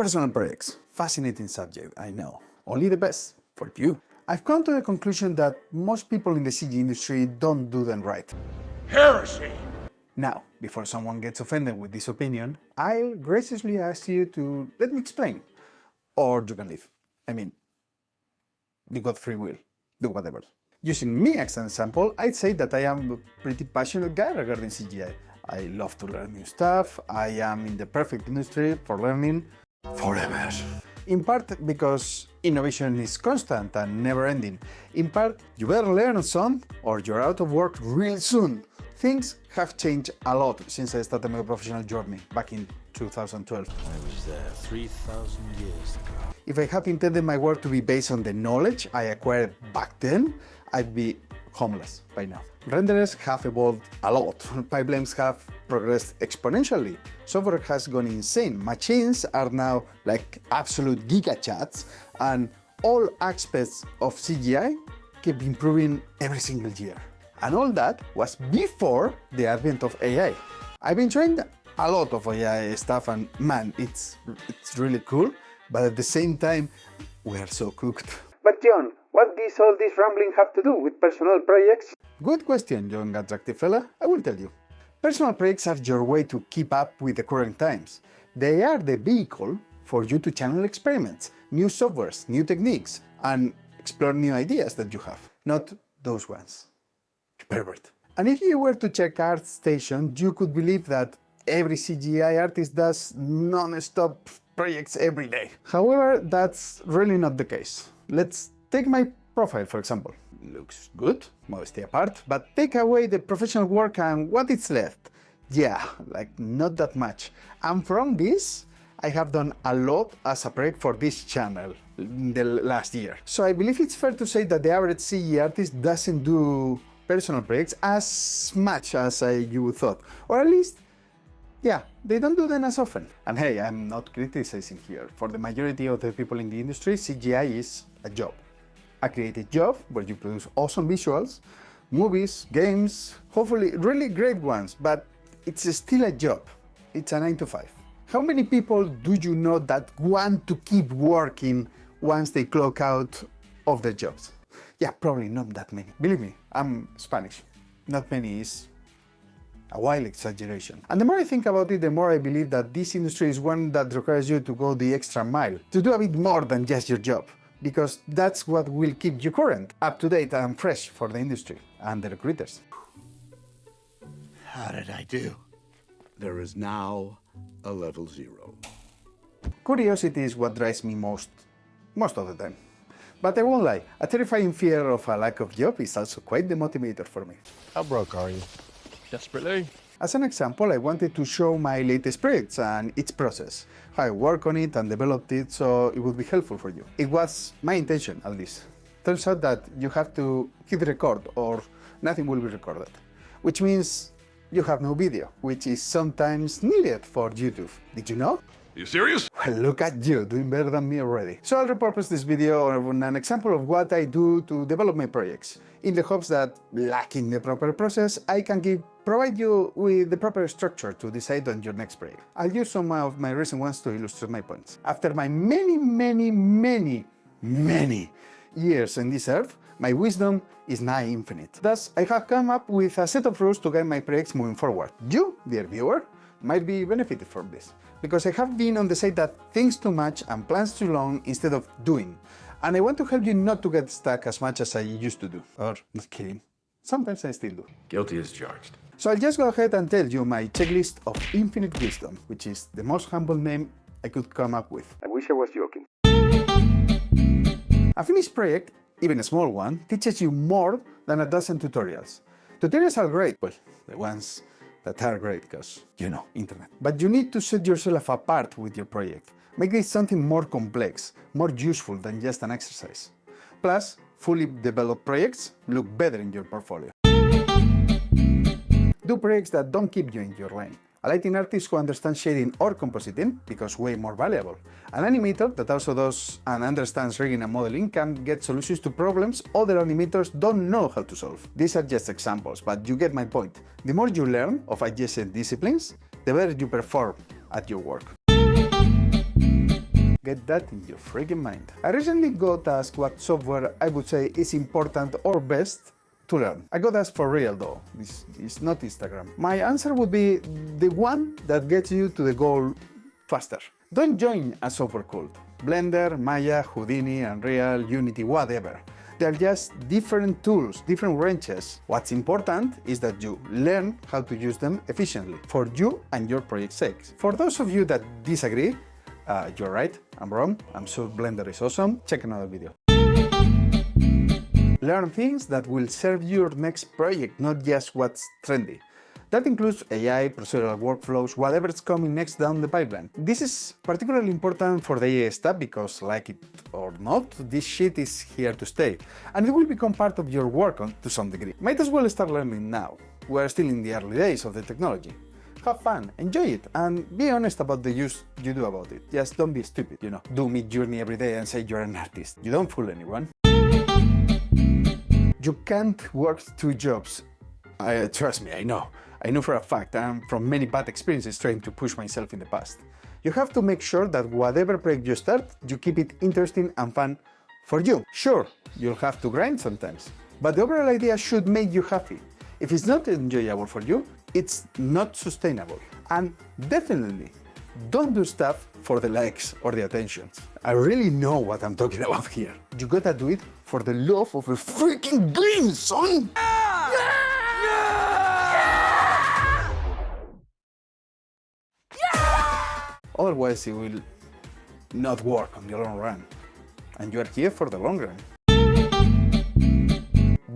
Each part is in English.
Personal projects. Fascinating subject, I know. Only the best for you. I've come to the conclusion that most people in the CG industry don't do them right. Heresy! Now, before someone gets offended with this opinion, I'll graciously ask you to let me explain. Or you can leave. I mean, you got free will. Do whatever. Using me as an example, I'd say that I am a pretty passionate guy regarding CGI. I love to learn new stuff. I am in the perfect industry for learning forever. In part because innovation is constant and never-ending. In part, you better learn some or you're out of work real soon. Things have changed a lot since I started my professional journey back in 2012. I was there 3,000 years ago. If I had intended my work to be based on the knowledge I acquired back then, I'd be homeless by now. Renderers have evolved a lot. Pipelines have progressed exponentially. Software has gone insane. Machines are now like absolute gigachats, and all aspects of CGI keep improving every single year. And all that was before the advent of AI. I've been trying a lot of AI stuff, and man, it's really cool, but at the same time, we are so cooked. But John, what does all this rambling have to do with personal projects? Good question, young attractive fella. I will tell you. Personal projects are your way to keep up with the current times. They are the vehicle for you to channel experiments, new softwares, new techniques, and explore new ideas that you have. Not those ones. Pervert. And if you were to check ArtStation, you could believe that every CGI artist does non-stop projects every day. However, that's really not the case. Let's take my profile, for example. Looks good, modesty apart, but take away the professional work and what is left? Yeah, like not that much. And from this, I have done a lot as a project for this channel in the last year. So I believe it's fair to say that the average CG artist doesn't do personal projects as much as you thought, or at least, yeah, they don't do them as often. And hey, I'm not criticizing here. For the majority of the people in the industry, CGI is a job. A creative job where you produce awesome visuals, movies, games, hopefully really great ones, but it's still a job. It's a 9 to 5. How many people do you know that want to keep working once they clock out of their jobs? Yeah, probably not that many. Believe me, I'm Spanish. Not many is a wild exaggeration. And the more I think about it, the more I believe that this industry is one that requires you to go the extra mile, to do a bit more than just your job, because that's what will keep you current, up to date and fresh for the industry and the recruiters. How did I do? There is now a level 0. Curiosity is what drives me most of the time. But I won't lie, a terrifying fear of a lack of job is also quite the motivator for me. How broke are you? Desperately? As an example, I wanted to show my latest projects and its process, how I work on it and developed it so it would be helpful for you. It was my intention, at least. Turns out that you have to hit record or nothing will be recorded, which means you have no video, which is sometimes needed for YouTube. Did you know? Are you serious? Well, look at you, doing better than me already. So I'll repurpose this video on an example of what I do to develop my projects, in the hopes that, lacking the proper process, I can provide you with the proper structure to decide on your next project. I'll use some of my recent ones to illustrate my points. After my many years on this earth, my wisdom is nigh infinite. Thus, I have come up with a set of rules to guide my projects moving forward. You, dear viewer, might be benefited from this, because I have been on the side that thinks too much and plans too long instead of doing. And I want to help you not to get stuck as much as I used to do. Or, not kidding, sometimes I still do. Guilty as charged. So I'll just go ahead and tell you my checklist of infinite wisdom, which is the most humble name I could come up with. I wish I was joking. A finished project, even a small one, teaches you more than a dozen tutorials. Tutorials are great, well, the ones that are great because, you know, internet. But you need to set yourself apart with your project. Make this something more complex, more useful than just an exercise. Plus, fully developed projects look better in your portfolio. Do projects that don't keep you in your lane. A lighting artist who understands shading or compositing becomes way more valuable. An animator that also does and understands rigging and modeling can get solutions to problems other animators don't know how to solve. These are just examples, but you get my point. The more you learn of adjacent disciplines, the better you perform at your work. Get that in your freaking mind. I recently got asked what software I would say is important or best to learn. I got asked for real though, this is not Instagram. My answer would be the one that gets you to the goal faster. Don't join a software cult. Blender, Maya, Houdini, Unreal, Unity, whatever. They're just different tools, different wrenches. What's important is that you learn how to use them efficiently for you and your project's sake. For those of you that disagree, you're right, I'm wrong, I'm sure Blender is awesome, check another video. Learn things that will serve your next project, not just what's trendy. That includes AI, procedural workflows, whatever's coming next down the pipeline. This is particularly important for the AI stuff because, like it or not, this shit is here to stay, and it will become part of your work to some degree. Might as well start learning now. We're still in the early days of the technology. Have fun, enjoy it, and be honest about the use you do about it. Just don't be stupid, you know. Do Midjourney every day and say you're an artist. You don't fool anyone. You can't work two jobs. Trust me, I know. I know for a fact, and from many bad experiences trying to push myself in the past. You have to make sure that whatever project you start, you keep it interesting and fun for you. Sure, you'll have to grind sometimes, but the overall idea should make you happy. If it's not enjoyable for you, it's not sustainable. And definitely, don't do stuff for the likes or the attentions. I really know what I'm talking about here. You gotta do it for the love of a freaking game, son! Otherwise, it will not work on the long run. And you are here for the long run.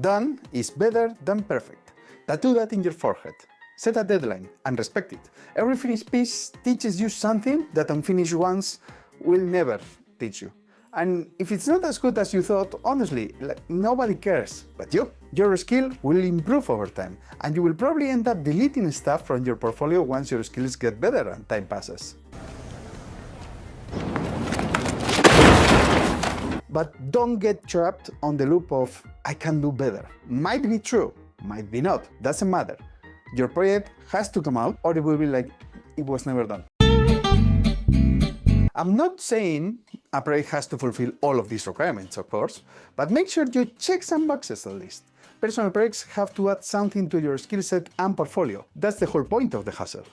Done is better than perfect. Tattoo that in your forehead. Set a deadline and respect it. Every finished piece teaches you something that unfinished ones will never teach you. And if it's not as good as you thought, honestly, nobody cares but you. Your skill will improve over time, and you will probably end up deleting stuff from your portfolio once your skills get better and time passes. But don't get trapped on the loop of, I can do better. Might be true, might be not, doesn't matter. Your project has to come out or it will be like it was never done. I'm not saying a project has to fulfill all of these requirements, of course, but make sure you check some boxes at least. Personal projects have to add something to your skill set and portfolio. That's the whole point of the hustle.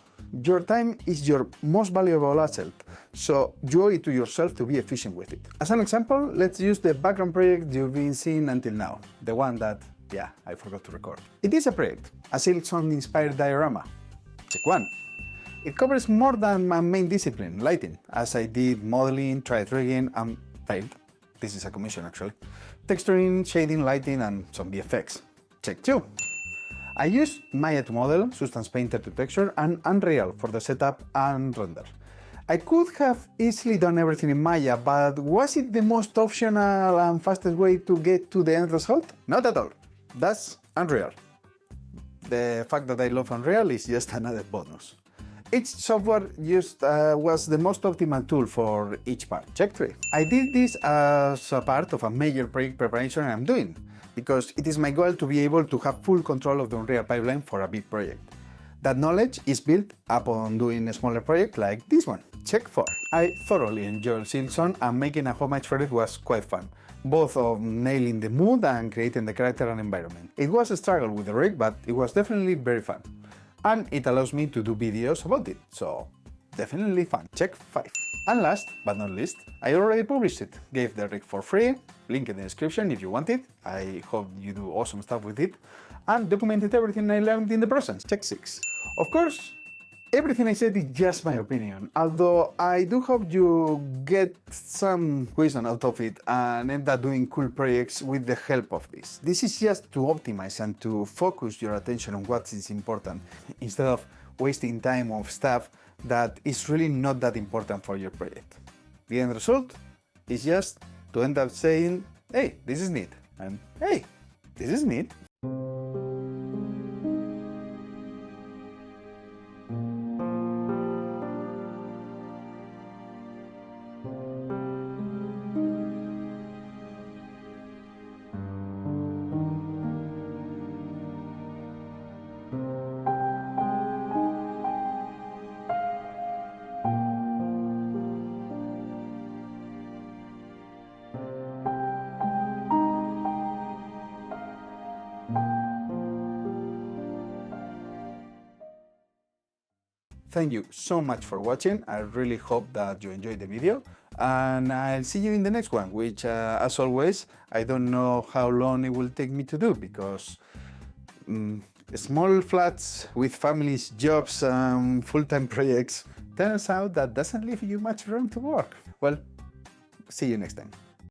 Your time is your most valuable asset, so you owe it to yourself to be efficient with it. As an example, let's use the background project you've been seeing until now, the one that, yeah, I forgot to record. It is a project, a Silksong inspired diorama. Check one. It covers more than my main discipline, lighting, as I did modeling, tried rigging, and failed. This is a commission actually. Texturing, shading, lighting, and some VFX. Check two. I used Maya to model, Substance Painter to texture, and Unreal for the setup and render. I could have easily done everything in Maya, but was it the most optional and fastest way to get to the end result? Not at all. That's Unreal. The fact that I love Unreal is just another bonus. Each software used was the most optimal tool for each part. Check 3. I did this as a part of a major project preparation I'm doing, because it is my goal to be able to have full control of the Unreal pipeline for a big project. That knowledge is built upon doing a smaller project like this one. Check 4. I thoroughly enjoyed Silksong, and making a homage for it was quite fun, both of nailing the mood and creating the character and environment. It was a struggle with the rig, but it was definitely very fun. And it allows me to do videos about it, so definitely fun. Check 5. And last but not least, I already published it. Gave the rig for free, link in the description if you want it. I hope you do awesome stuff with it, and documented everything I learned in the process. Check 6. Of course, everything I said is just my opinion, although I do hope you get some wisdom out of it and end up doing cool projects with the help of this. This is just to optimize and to focus your attention on what is important, instead of wasting time on stuff that is really not that important for your project. The end result is just to end up saying, hey, this is neat, and hey, this is neat. Thank you so much for watching. I really hope that you enjoyed the video, and I'll see you in the next one, which as always, I don't know how long it will take me to do, because small flats with families, jobs, full-time projects, turns out that doesn't leave you much room to work. Well, see you next time.